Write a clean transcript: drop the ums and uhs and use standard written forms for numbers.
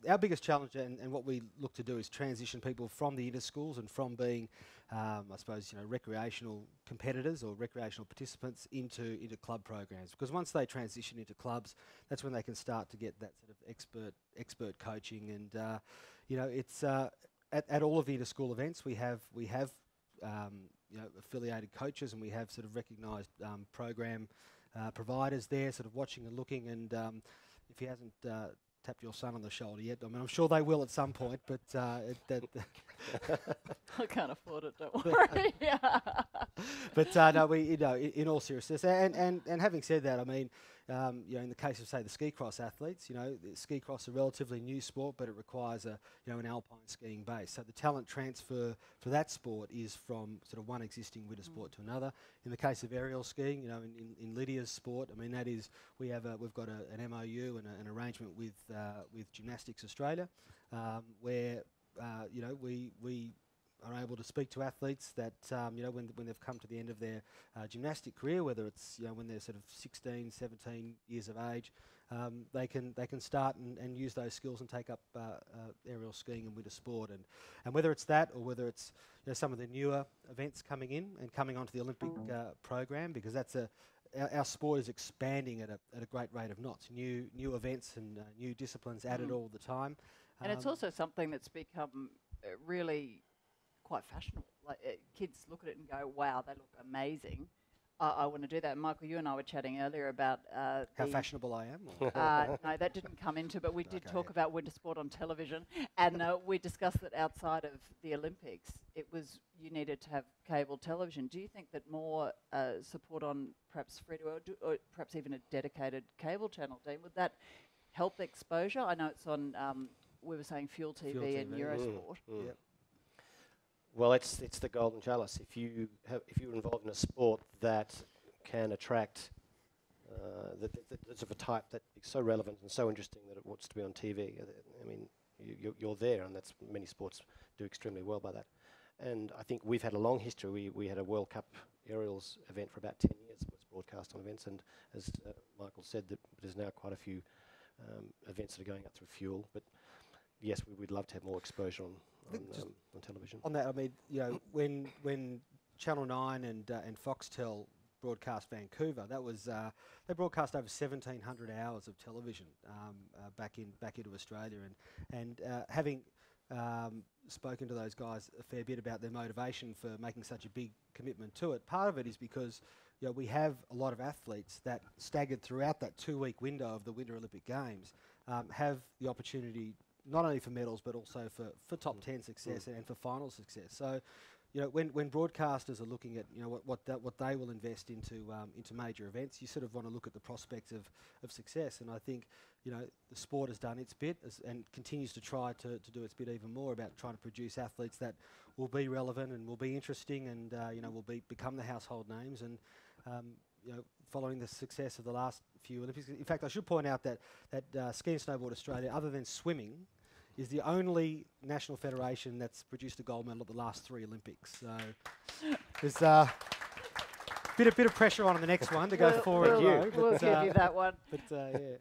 our biggest challenge and what we look to do is transition people from the inter-schools and from being, I suppose, recreational competitors or recreational participants into club programs. Because once they transition into clubs, that's when they can start to get that sort of expert coaching. And it's at all of the inter-school events we have affiliated coaches, and we have sort of recognised program providers there, sort of watching and looking. And if he hasn't tapped your son on the shoulder yet, I mean, I'm sure they will at some point, but I can't afford it, don't worry. But no, in all seriousness, and having said that, I mean, in the case of, say, the ski cross athletes, the ski cross is a relatively new sport, but it requires an alpine skiing base. So the talent transfer for that sport is from sort of one existing winter sport to another. In the case of aerial skiing, in Lydia's sport, I mean, that is we've got an MOU and an arrangement with Gymnastics Australia, where we are able to speak to athletes that when they've come to the end of their gymnastic career, whether it's when they're sort of 16, 17 years of age, they can start and use those skills and take up aerial skiing and winter sport, and whether it's that or whether it's some of the newer events coming onto the Olympic program, because that's our sport is expanding at a great rate of knots. New events and new disciplines added all the time, and it's also something that's become really quite fashionable. Like kids look at it and go, "Wow, they look amazing. I want to do that." And Michael, you and I were chatting earlier about how fashionable I am. No, that didn't come into, but we did talk about winter sport on television, and we discussed that outside of the Olympics, you needed to have cable television. Do you think that more support on perhaps free-to-air or perhaps even a dedicated cable channel, Dean, would that help exposure? I know it's on. We were saying Fuel TV and Eurosport. Yep. Well, it's the golden chalice. If you're involved in a sport that can attract that's of a type that is so relevant and so interesting that it wants to be on TV. I mean, you're there, and that's many sports do extremely well by that. And I think we've had a long history. We had a World Cup aerials event for about 10 years. It was broadcast on events, and as Michael said, that there's now quite a few events that are going up through Fuel. But yes, we'd love to have more exposure on television. On that, I mean, when Channel 9 and Foxtel broadcast Vancouver, that was they broadcast over 1,700 hours of television back into Australia, and having spoken to those guys a fair bit about their motivation for making such a big commitment to it. Part of it is because we have a lot of athletes that staggered throughout that 2-week window of the Winter Olympic Games have the opportunity not only for medals but also for top 10 success and for final success. So, when broadcasters are looking at what they will invest into major events, you sort of want to look at the prospects of success. And I think the sport has done its bit and continues to try to do its bit even more about trying to produce athletes that will be relevant and will be interesting and will become the household names. And following the success of the last few Olympics, in fact, I should point out that Ski and Snowboard Australia, other than swimming, is the only national federation that's produced a gold medal at the last 3 Olympics. So there's a bit of pressure on the next one to go forward. We'll give you that one. But yeah.